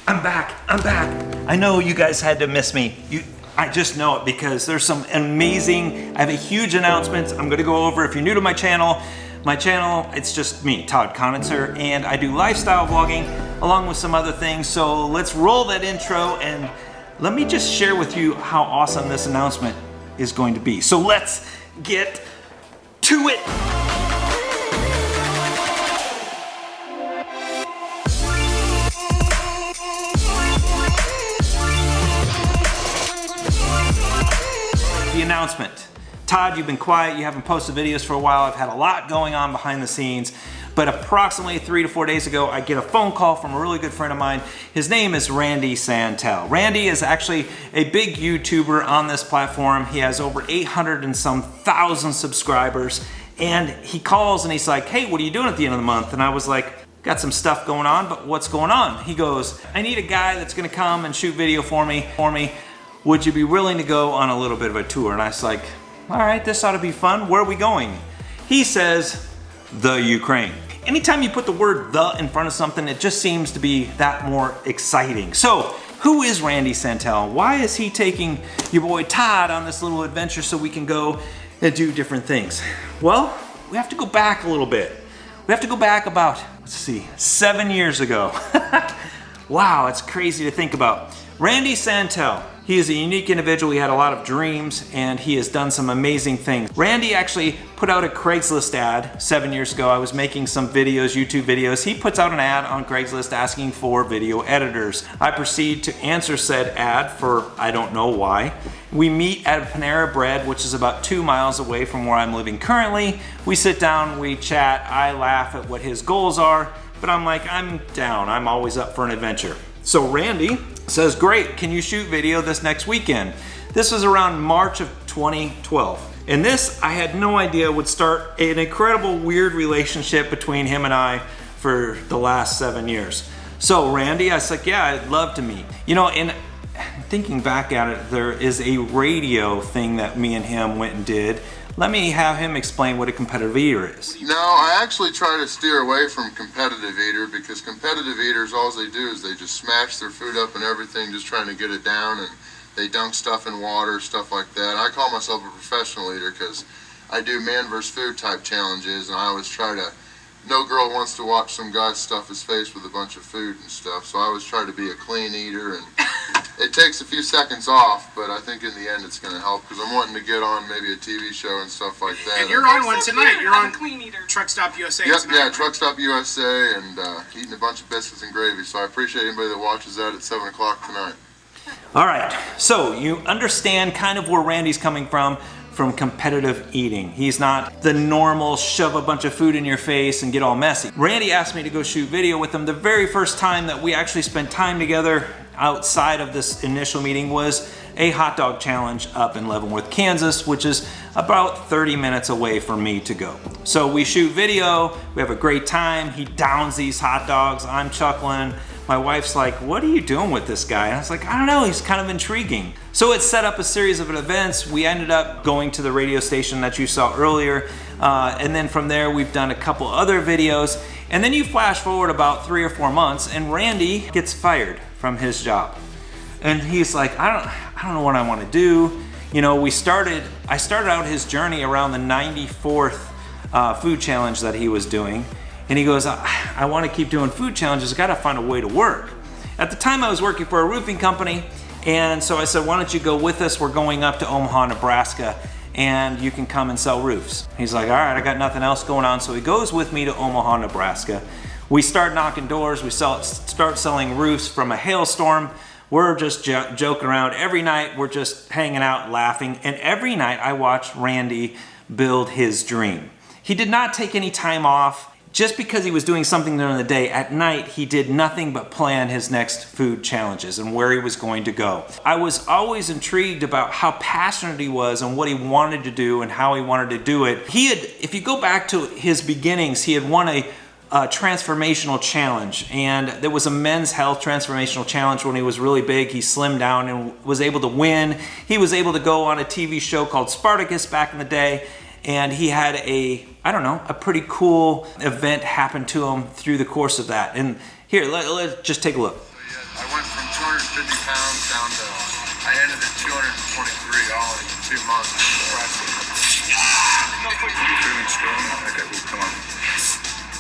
I'm back. I know you guys had to miss me. I just know it because there's some amazing, I have a huge announcement I'm gonna go over. If you're new to my channel, it's just me, Todd Conitzer, and I do lifestyle vlogging along with some other things. So let's roll that intro and let me just share with you how awesome this announcement is going to be. So let's get to it. The announcement. Todd, you've been quiet, you haven't posted videos for a while. I've had a lot going on behind the scenes, but approximately 3 to 4 days ago, I get a phone call from a really good friend of mine. His name is Randy Santel. Randy is actually a big YouTuber on this platform. He has over 800 and some thousand subscribers, and he calls and he's like, hey, what are you doing at the end of the month? And I was like, got some stuff going on, but what's going on? He goes, I need a guy that's gonna come and shoot video for me. Would you be willing to go on a little bit of a tour? And I was like, all right, this ought to be fun. Where are we going? He says, the Ukraine. Anytime you put the word the in front of something, it just seems to be that more exciting. So, who is Randy Santel? Why is he taking your boy Todd on this little adventure so we can go and do different things? Well, we have to go back a little bit. We have to go back about, 7 years ago. Wow, it's crazy to think about. Randy Santel. He is a unique individual. He had a lot of dreams and he has done some amazing things. Randy actually put out a Craigslist ad 7 years ago. I was making some videos, YouTube videos. He puts out an ad on Craigslist asking for video editors. I proceed to answer said ad for I don't know why. We meet at Panera Bread, which is about 2 miles away from where I'm living currently. We sit down, we chat, I laugh at what his goals are, but I'm like, I'm down. I'm always up for an adventure. So Randy says, great, can you shoot video this next weekend? This was around March of 2012. And this, I had no idea would start an incredible weird relationship between him and I for the last 7 years. So Randy, I was like, yeah, I'd love to meet. You know, and thinking back at it, there is a radio thing that me and him went and did. Let me have him explain what a competitive eater is. No, I actually try to steer away from competitive eater because competitive eaters, all they do is they just smash their food up and everything, just trying to get it down, and they dunk stuff in water, stuff like that. I call myself a professional eater because I do man versus food type challenges, and I always try to, no girl wants to watch some guy stuff his face with a bunch of food and stuff, so I always try to be a clean eater, and it takes a few seconds off, but I think in the end it's going to help because I'm wanting to get on maybe a TV show and stuff like that. And you're on one tonight. You're on Clean Eater. Truck Stop USA Yep, tonight. yeah, Truck Stop USA, and eating a bunch of biscuits and gravy. So I appreciate anybody that watches that at 7 o'clock tonight. All right, so you understand kind of where Randy's coming from competitive eating. He's not the normal shove a bunch of food in your face and get all messy. Randy asked me to go shoot video with him. The very first time that we actually spent time together outside of this initial meeting was a hot dog challenge up in Leavenworth, Kansas, which is about 30 minutes away for me to go. So we shoot video, we have a great time. He downs these hot dogs, I'm chuckling. My wife's like, what are you doing with this guy? And I was like, I don't know, he's kind of intriguing. So it set up a series of events. We ended up going to the radio station that you saw earlier. And then from there, we've done a couple other videos. And then you flash forward about 3 or 4 months and Randy gets fired from his job. And he's like, I don't know what I want to do. You know, I started out his journey around the 94th food challenge that he was doing. And he goes, I want to keep doing food challenges. I got to find a way to work. At the time I was working for a roofing company. And so I said, why don't you go with us? We're going up to Omaha, Nebraska, and you can come and sell roofs. He's like, all right, I got nothing else going on. So he goes with me to Omaha, Nebraska. We start knocking doors. We start selling roofs from a hailstorm. We're just joking around. Every night we're just hanging out, laughing. And every night I watch Randy build his dream. He did not take any time off. Just because he was doing something during the day, at night he did nothing but plan his next food challenges and where he was going to go. I was always intrigued about how passionate he was and what he wanted to do and how he wanted to do it. If you go back to his beginnings, he had won a transformational challenge, and there was a men's health transformational challenge when he was really big. He slimmed down and was able to win. He was able to go on a TV show called Spartacus back in the day, and he had a pretty cool event happen to him through the course of that. And here, let's just take a look. I went 50 pounds down to, I ended at 223 all in 2 months. You're feeling strong? Okay, well, come on.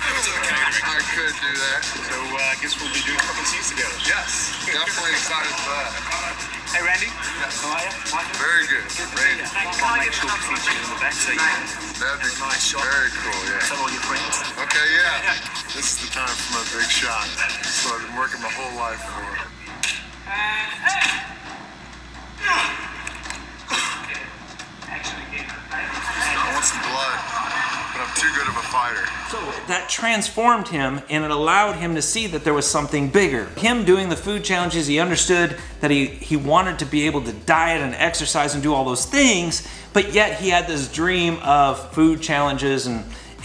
I could do that. So I guess we'll be doing fucking scenes together. Yes, definitely excited for that. Hey Randy, how are you? Very good. Randy. I'll make sure we feature you in the back so you can That'd be nice shot. very cool, yeah. tell all your friends. Okay, yeah. This is the time for my big shot. So I've been working my whole life for it. I want some blood, but I'm too good of a fighter. So that transformed him, and it allowed him to see that there was something bigger. Him doing the food challenges, he understood that he wanted to be able to diet and exercise and do all those things, but yet he had this dream of food challenges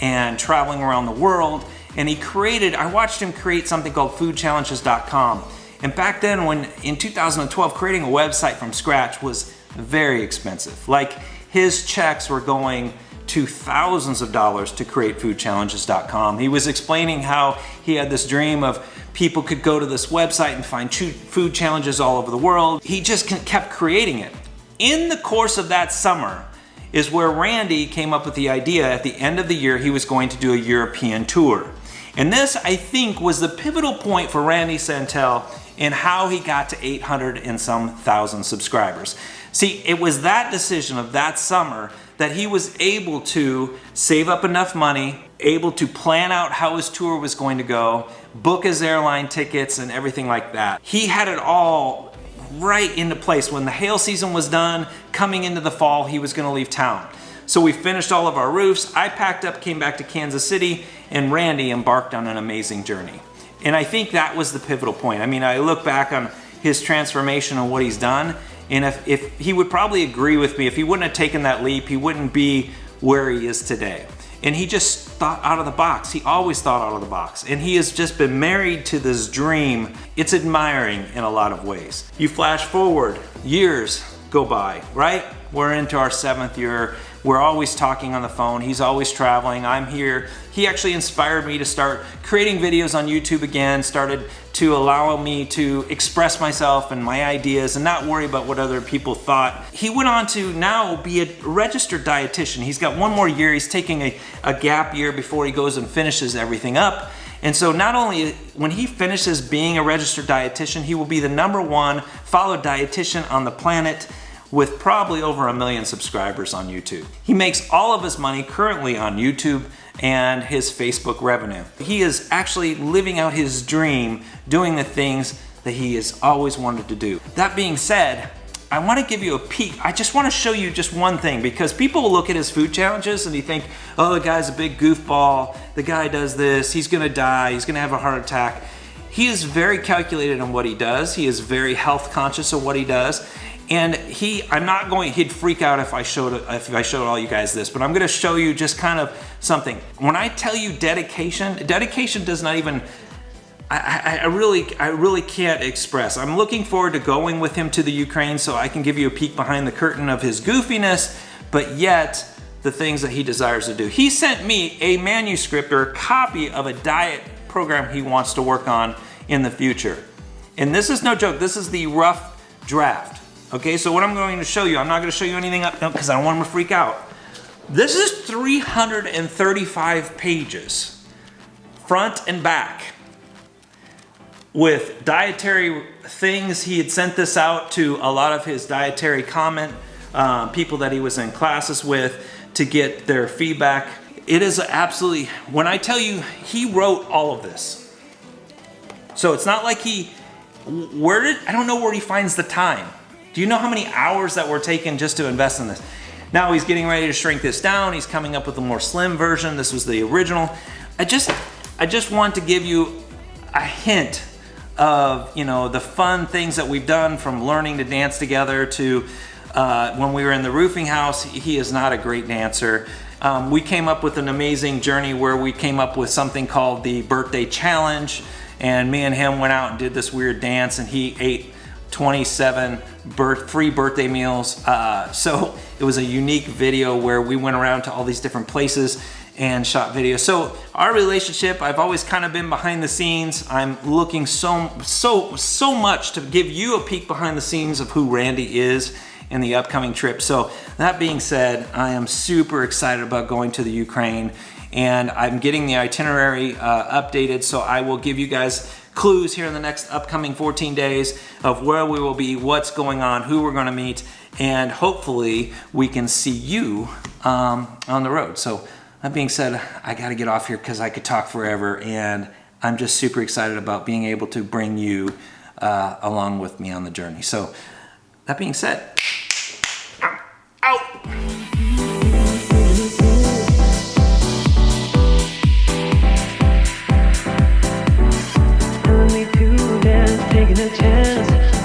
and traveling around the world. And I watched him create something called foodchallenges.com. And back then, in 2012, creating a website from scratch was very expensive. Like, his checks were going to thousands of dollars to create foodchallenges.com. He was explaining how he had this dream of people could go to this website and find food challenges all over the world. He just kept creating it. In the course of that summer is where Randy came up with the idea at the end of the year he was going to do a European tour. And this, I think, was the pivotal point for Randy Santel in how he got to 800 and some thousand subscribers. See, it was that decision of that summer that he was able to save up enough money, able to plan out how his tour was going to go, book his airline tickets and everything like that. He had it all right into place. When the hail season was done, coming into the fall, he was gonna leave town. So we finished all of our roofs. I packed up, came back to Kansas City, and Randy embarked on an amazing journey. And I think that was the pivotal point. I mean, I look back on his transformation and what he's done, and if he would probably agree with me, if he wouldn't have taken that leap, he wouldn't be where he is today. And he just thought out of the box. He always thought out of the box. And he has just been married to this dream. It's admiring in a lot of ways. You flash forward, years go by, right? We're into our 7th year. We're always talking on the phone. He's always traveling. I'm here. He actually inspired me to start creating videos on YouTube again, started to allow me to express myself and my ideas and not worry about what other people thought. He went on to now be a registered dietitian. He's got 1 more year. He's taking a gap year before he goes and finishes everything up. And so not only when he finishes being a registered dietitian, he will be the #1 followed dietitian on the planet, with probably over 1 million subscribers on YouTube. He makes all of his money currently on YouTube and his Facebook revenue. He is actually living out his dream, doing the things that he has always wanted to do. That being said, I want to give you a peek. I just want to show you just one thing, because people will look at his food challenges and you think, oh, the guy's a big goofball, the guy does this, he's gonna die, he's gonna have a heart attack. He is very calculated on what he does. He is very health conscious of what he does. And he'd freak out if I showed all you guys this, but I'm gonna show you just kind of something. When I tell you dedication does not even, I really can't express. I'm looking forward to going with him to the Ukraine so I can give you a peek behind the curtain of his goofiness, but yet the things that he desires to do. He sent me a manuscript or a copy of a diet program he wants to work on in the future. And this is no joke, this is the rough draft. Okay, so what I'm going to show you, I'm not going to show you anything up because I don't want him to freak out. This is 335 pages, front and back, with dietary things. He had sent this out to a lot of his dietary comment people that he was in classes with to get their feedback. It is absolutely, when I tell you, he wrote all of this. So it's not like I don't know where he finds the time. Do you know how many hours that were taken just to invest in this? Now he's getting ready to shrink this down. He's coming up with a more slim version. This was the original. I just want to give you a hint of, the fun things that we've done, from learning to dance together to when we were in the roofing house. He is not a great dancer. We came up with an amazing journey where we came up with something called the birthday challenge, and me and him went out and did this weird dance, and he ate 27 free birthday meals. So it was a unique video where we went around to all these different places and shot videos. So our relationship, I've always kind of been behind the scenes. I'm looking so much to give you a peek behind the scenes of who Randy is in the upcoming trip. So that being said, I am super excited about going to the Ukraine, and I'm getting the itinerary updated, so I will give you guys clues here in the next upcoming 14 days of where we will be, what's going on, who we're gonna meet, and hopefully we can see you on the road. So that being said, I gotta get off here because I could talk forever, and I'm just super excited about being able to bring you along with me on the journey. So that being said, out. Taking a chance.